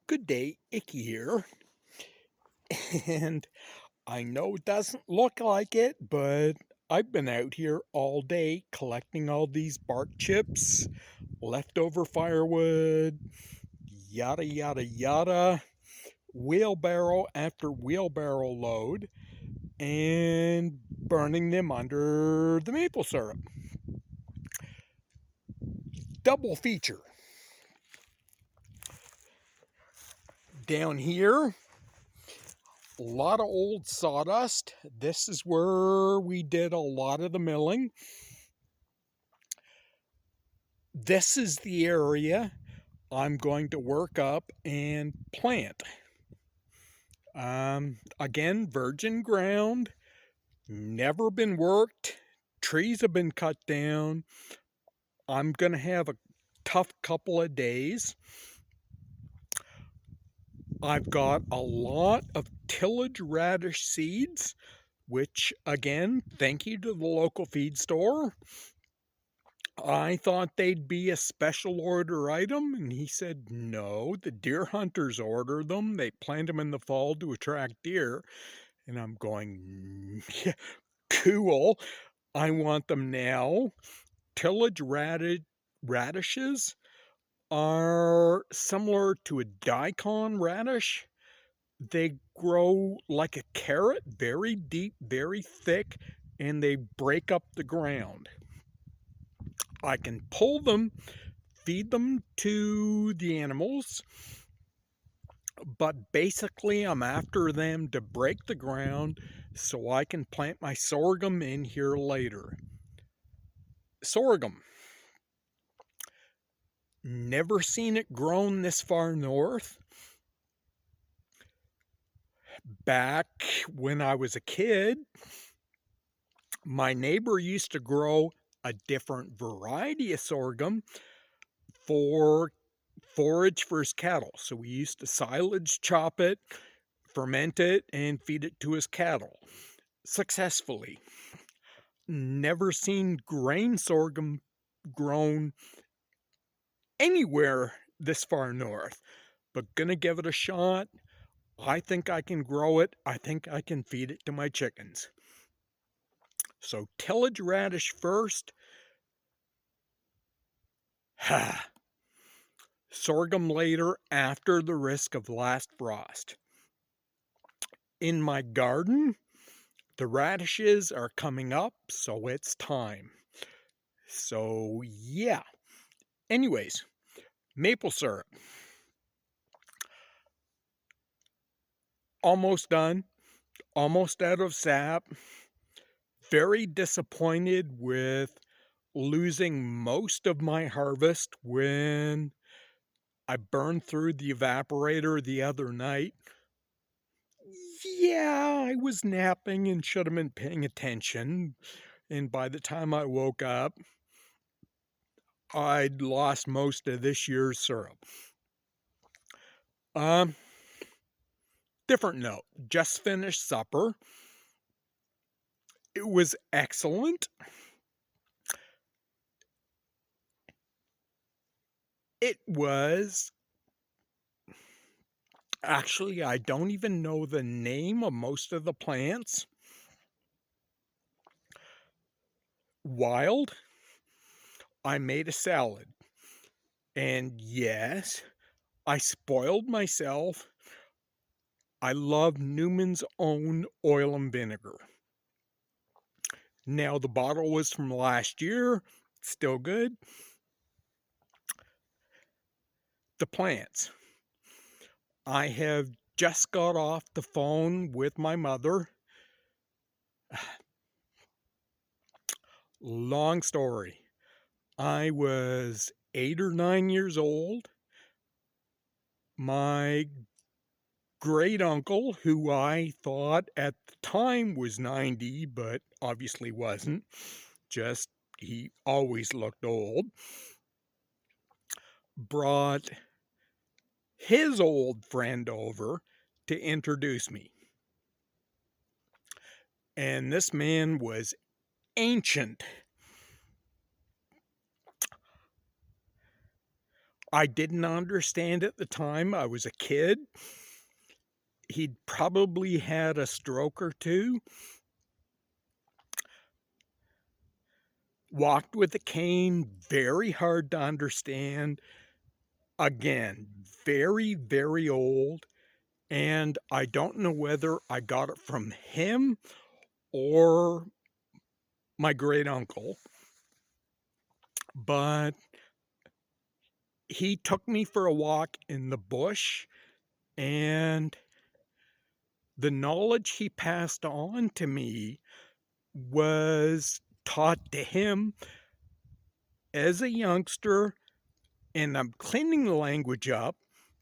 Good day, Icky here. And I know it doesn't look like it, but I've been out here all day collecting all these bark chips, leftover firewood, yada yada yada, wheelbarrow after wheelbarrow load, and burning them under the maple syrup. Double feature. Down here, a lot of old sawdust. This is where we did a lot of the milling. This is the area I'm going to work up and plant. Again, virgin ground, never been worked. Trees have been cut down. I'm going to have a tough couple of days. I've got a lot of tillage radish seeds, which again, thank you to the local feed store. I thought they'd be a special order item, and he said, no, the deer hunters order them. They plant them in the fall to attract deer. And I'm going, yeah, cool. I want them now. Tillage radishes are similar to a daikon radish. They grow like a carrot, very deep, very thick, and they break up the ground. I can pull them, feed them to the animals, but basically I'm after them to break the ground so I can plant my sorghum in here later. Sorghum. Never seen it grown this far north. Back when I was a kid, my neighbor used to grow a different variety of sorghum for forage for his cattle. So we used to silage chop it, ferment it, and feed it to his cattle successfully. Never seen grain sorghum grown anywhere this far north, but gonna give it a shot. I think I can grow it. I think I can feed it to my chickens. So tillage radish first. Sorghum later after the risk of last frost. In my garden, the radishes are coming up, so it's time. So yeah. Anyways, maple syrup. Almost done. Almost out of sap. Very disappointed with losing most of my harvest when I burned through the evaporator the other night. Yeah, I was napping and should have been paying attention. And by the time I woke up, I'd lost most of this year's syrup. Different note. Just finished supper. It was excellent. It was actually, I don't even know the name of most of the plants. Wild. I made a salad. And yes, I spoiled myself. I love Newman's Own oil and vinegar. Now, the bottle was from last year. Still good. The plants. I have just got off the phone with my mother. Long story. I was 8 or 9 years old. My great uncle, who I thought at the time was 90, but obviously wasn't, just he always looked old, brought his old friend over to introduce me. And this man was ancient. I didn't understand at the time. I was a kid. He'd probably had a stroke or two. Walked with a cane, very hard to understand. Again, very, very old, and I don't know whether I got it from him or my great uncle, but he took me for a walk in the bush, and the knowledge he passed on to me was taught to him as a youngster, and I'm cleaning the language up.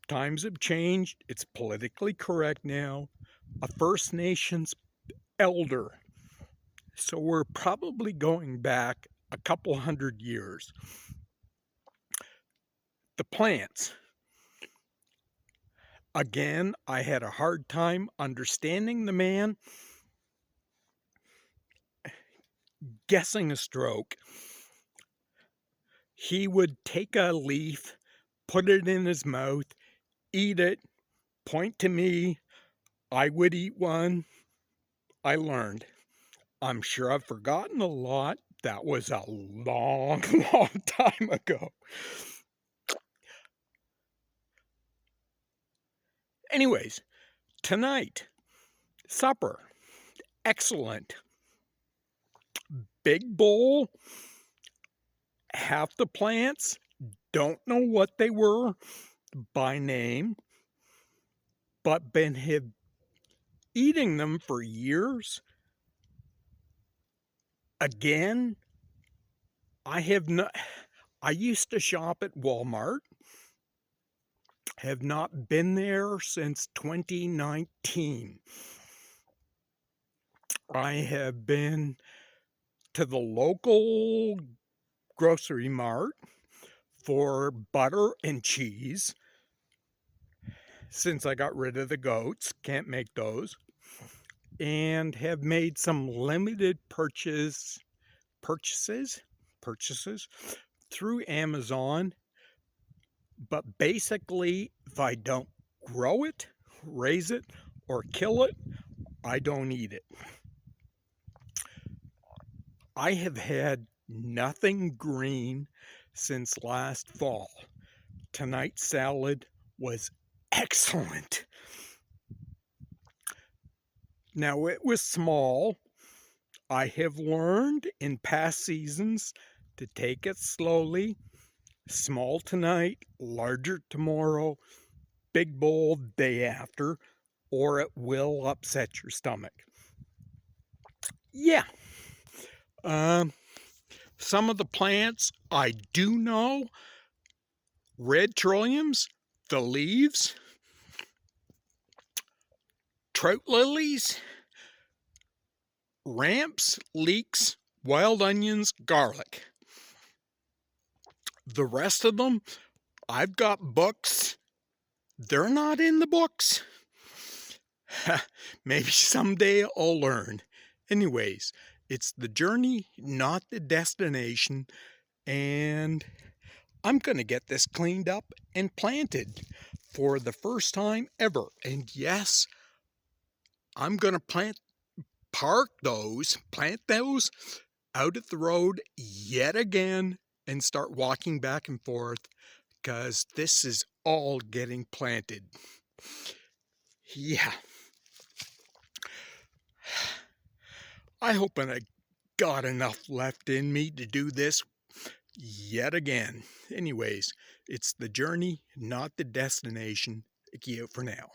Times have changed. It's politically correct now. A First Nations elder. So we're probably going back a couple hundred years. The plants. Again, I had a hard time understanding the man, guessing a stroke. He would take a leaf, put it in his mouth, eat it, point to me. I would eat one. I learned. I'm sure I've forgotten a lot. That was a long, long time ago. Anyways, tonight, supper. Excellent. Big bowl. Half the plants, don't know what they were by name, but been eating them for years. Again, I used to shop at Walmart. Have not been there since 2019. I have been to the local grocery mart for butter and cheese since I got rid of the goats. Can't make those. And have made some limited purchases through Amazon. But basically, if I don't grow it, raise it, or kill it, I don't eat it. I have had nothing green since last fall. Tonight's salad was excellent. Now, it was small. I have learned in past seasons to take it slowly. Small tonight, larger tomorrow, big bowl day after, or it will upset your stomach. Yeah. Some of the plants I do know. Red trilliums, the leaves, trout lilies, ramps, leeks, wild onions, garlic. The rest of them, I've got books. They're not in the books. Maybe someday I'll learn. Anyways, it's the journey, not the destination, and I'm going to get this cleaned up and planted for the first time ever. And yes, I'm going to plant those out at the road yet again and start walking back and forth because this is all getting planted. Yeah. I hope I got enough left in me to do this yet again. Anyways, it's the journey, not the destination. Thank you for now.